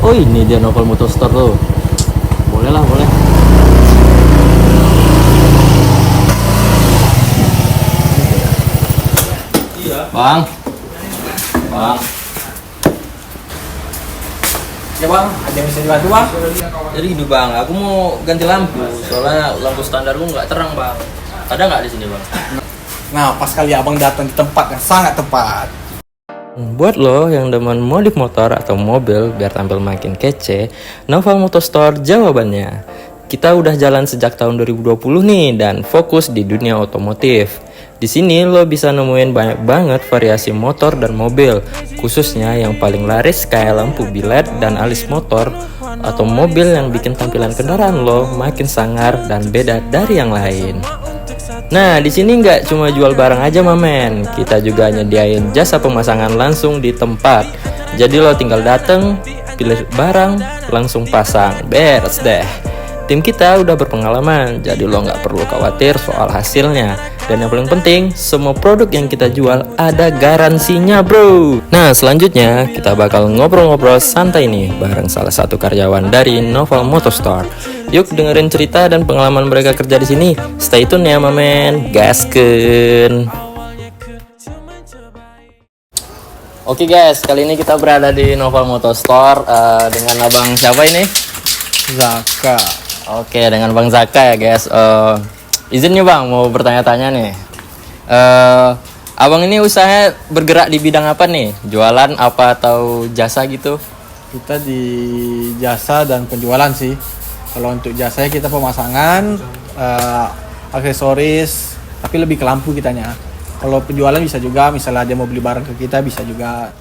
Oh ini dia Novel Motor Store tuh. Boleh lah, boleh. Bang, bang. Ya bang, ada yang bisa dibantu bang? Jadi gini bang, aku mau ganti lampu. Soalnya lampu standarku nggak terang bang. Ada nggak di sini bang? Nah, pas kali abang datang di tempat yang sangat tepat. Buat lo yang demen modif motor atau mobil biar tampil makin kece, Novel Motor Store jawabannya. Kita udah jalan sejak tahun 2020 nih dan fokus di dunia otomotif. Di sini lo bisa nemuin banyak banget variasi motor dan mobil, khususnya yang paling laris kayak lampu bilet dan alis motor atau mobil yang bikin tampilan kendaraan lo makin sangar dan beda dari yang lain. Nah, di sini nggak cuma jual barang aja, mamen. Kita juga nyediain jasa pemasangan langsung di tempat. Jadi lo tinggal dateng, pilih barang, langsung pasang. Beres deh. Tim kita udah berpengalaman, jadi lo nggak perlu khawatir soal hasilnya. Dan yang paling penting, semua produk yang kita jual ada garansinya, bro. Nah, selanjutnya kita bakal ngobrol-ngobrol santai nih bareng salah satu karyawan dari Novel Motor Store. Yuk dengerin cerita dan pengalaman mereka kerja di sini. Stay tune ya, mamen. Gaskeun. Oke guys, kali ini kita berada di Novel Motor Store dengan abang siapa ini? Zaka. Oke, dengan Bang Zaka ya guys. Izin nih Bang, mau bertanya-tanya nih. Abang ini usahanya bergerak di bidang apa nih? Jualan apa atau jasa gitu? Kita di jasa dan penjualan sih. Kalau untuk jasanya kita pemasangan, aksesoris, tapi lebih ke lampu kitanya. Kalau penjualan bisa juga, misalnya dia mau beli barang ke kita bisa juga.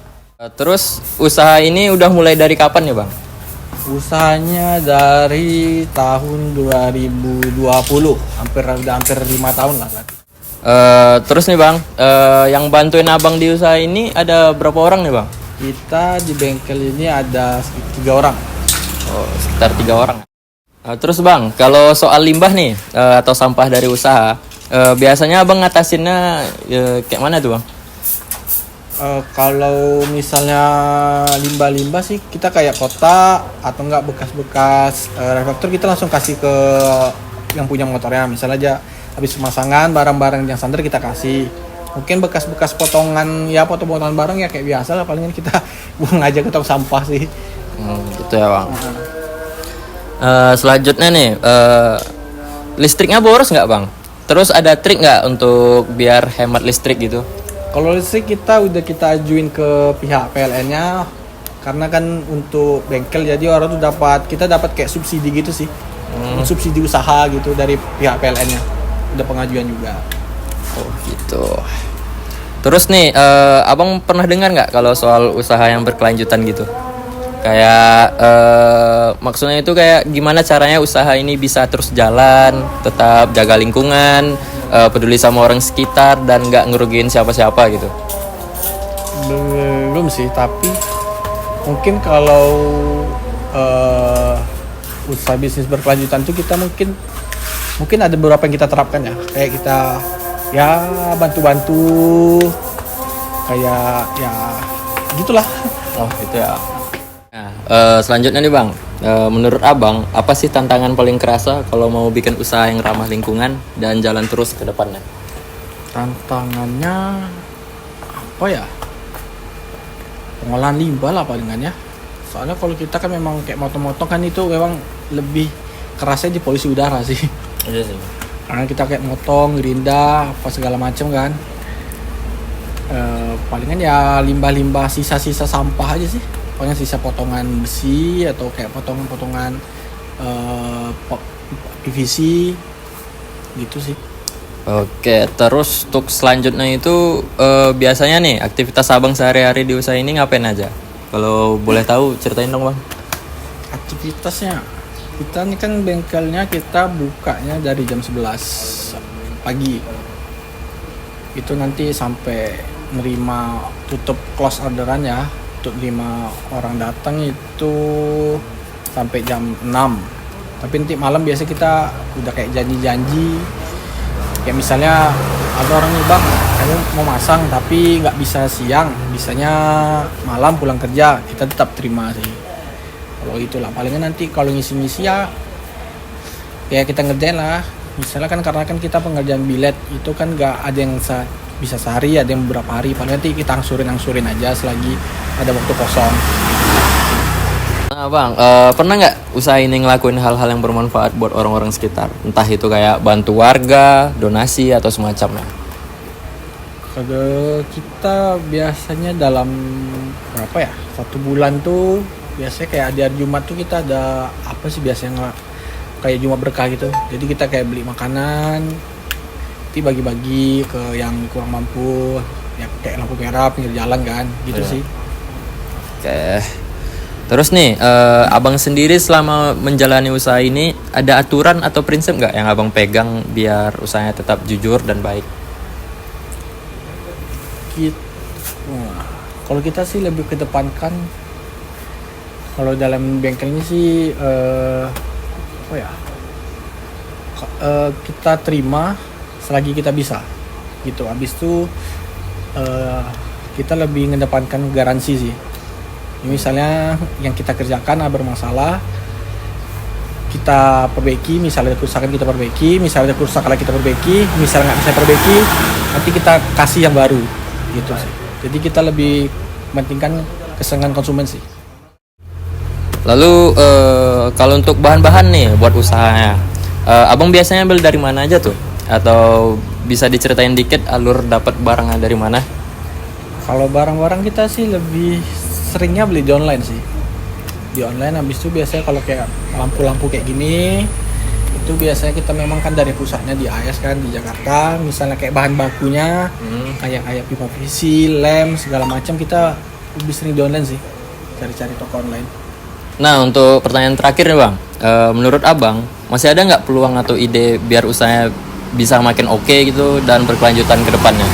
Terus usaha ini udah mulai dari kapan ya Bang? Usahanya dari tahun 2020, udah hampir 5 tahun lah berarti. Terus nih Bang, yang bantuin abang di usaha ini ada berapa orang nih Bang? Kita di bengkel ini ada 3 orang. Oh, sekitar 3 orang. Terus Bang, kalau soal limbah nih atau sampah dari usaha, biasanya abang ngatasinnya kayak mana tuh Bang? Kalau misalnya limbah-limbah sih kita kayak kotak atau enggak bekas-bekas reflektor kita langsung kasih ke yang punya motornya. Misalnya aja habis pemasangan barang-barang yang standar kita kasih. Mungkin bekas-bekas potongan ya potong-potongan barang ya kayak biasa lah, palingan kita buang aja ke tong sampah sih. Gitu ya Bang. Selanjutnya nih, listriknya boros nggak Bang? Terus ada trik nggak untuk biar hemat listrik gitu? Kalau listrik kita ajuin ke pihak PLN-nya karena kan untuk bengkel jadi orang tuh kita dapat kayak subsidi gitu sih. Subsidi usaha gitu dari pihak PLN-nya. Udah pengajuan juga. Oh gitu. Terus nih, abang pernah dengar nggak kalau soal usaha yang berkelanjutan gitu? Kayak maksudnya itu kayak gimana caranya usaha ini bisa terus jalan, tetap jaga lingkungan, peduli sama orang sekitar dan nggak ngerugiin siapa-siapa gitu. Belum sih, tapi mungkin kalau usaha bisnis berkelanjutan itu kita mungkin ada beberapa yang kita terapkan ya, kayak kita ya bantu-bantu kayak ya gitulah. Oh gitu ya. Nah, selanjutnya nih Bang, menurut abang apa sih tantangan paling kerasa kalau mau bikin usaha yang ramah lingkungan dan jalan terus ke depannya? Tantangannya apa ya? Pengolahan limbah lah palingannya. Soalnya kalau kita kan memang kayak motong-motong kan itu memang lebih kerasnya di polusi udara sih. Iya sih. Karena kita kayak motong, gerinda, apa segala macam kan. Palingan ya limbah-limbah sisa-sisa sampah aja sih. Pokoknya sisa potongan besi atau kayak potongan-potongan PVC gitu sih. Oke, terus untuk selanjutnya itu biasanya nih aktivitas abang sehari-hari di usaha ini ngapain aja? Kalau boleh tahu ceritain dong Bang. Aktivitasnya kita nih kan bengkelnya kita bukanya dari jam 11 pagi. Itu nanti sampai nerima tutup close orderan ya. Untuk 5 orang datang itu sampai jam 6. Tapi nanti malam biasa kita udah kayak janji-janji. Kayak misalnya ada orang nih Bang, kamu mau masang tapi nggak bisa siang, bisanya malam pulang kerja, kita tetap terima sih. Kalau itulah palingnya nanti kalau ngisi-ngisi ya kita ngerjain lah. Misalnya kan karena kan kita pengerjaan bilet itu kan nggak ada yang bisa sehari, ada yang beberapa hari. Paling nanti kita angsurin aja selagi ada waktu kosong. Nah bang, pernah nggak usaha ini ngelakuin hal-hal yang bermanfaat buat orang-orang sekitar? Entah itu kayak bantu warga, donasi, atau semacamnya. Kalau kita biasanya dalam berapa ya, 1 bulan tuh biasanya kayak hari Jumat tuh kita ada apa sih biasanya kayak Jumat berkah gitu. Jadi kita kayak beli makanan, nanti bagi-bagi ke yang kurang mampu, ya kayak lampu merah pinggir jalan kan, gitu Iya. sih. Oke. Terus nih, abang sendiri selama menjalani usaha ini ada aturan atau prinsip nggak yang abang pegang biar usahanya tetap jujur dan baik? Wah, kalau kita sih lebih kedepankan, kalau dalam bengkel ini sih kita terima selagi kita bisa gitu. Habis itu kita lebih mengedepankan garansi sih. Misalnya yang kita kerjakan bermasalah, kita perbaiki. Misalnya ada kerusakan kita perbaiki, misalnya ada kerusakan lagi kita perbaiki, misalnya nggak bisa perbaiki nanti kita kasih yang baru gitu sih. Jadi kita lebih mementingkan kesenangan konsumen sih. Lalu kalau untuk bahan-bahan nih buat usahanya, abang biasanya ambil dari mana aja tuh? Atau bisa diceritain dikit alur dapat barangnya dari mana? Kalau barang-barang kita sih lebih seringnya beli di online sih. Di online, habis itu biasanya kalau kayak lampu-lampu kayak gini itu biasanya kita memang kan dari pusatnya di AS kan di Jakarta. Misalnya kayak bahan bakunya kayak pipa PVC, lem segala macam kita lebih sering di online sih. Cari-cari toko online. Nah untuk pertanyaan terakhir nih bang, menurut abang masih ada nggak peluang atau ide biar usahanya bisa makin oke gitu dan berkelanjutan ke depannya?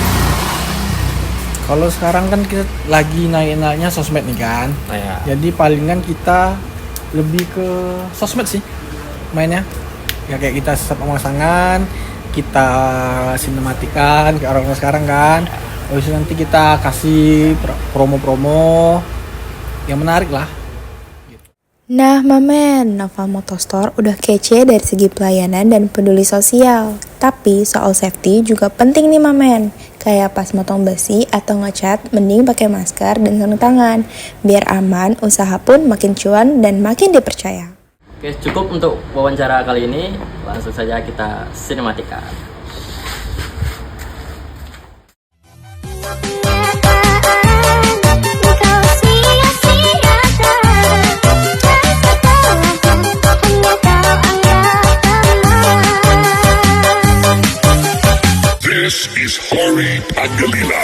Kalau sekarang kan kita lagi naik-naiknya sosmed nih kan. Ya. Jadi palingan kita lebih ke sosmed sih mainnya. Ya kayak kita pemasangan, kita sinematikan kayak orang sekarang kan. Habis itu nanti kita kasih promo-promo yang menarik lah. Nah, Mamen, Nova Motostore udah kece dari segi pelayanan dan peduli sosial. Tapi soal safety juga penting nih, Mamen. Kayak pas motong besi atau ngecat, mending pakai masker dan sarung tangan. Biar aman, usaha pun makin cuan dan makin dipercaya. Oke, cukup untuk wawancara kali ini. Langsung saja kita sinematikan. This is Hari Pagalila.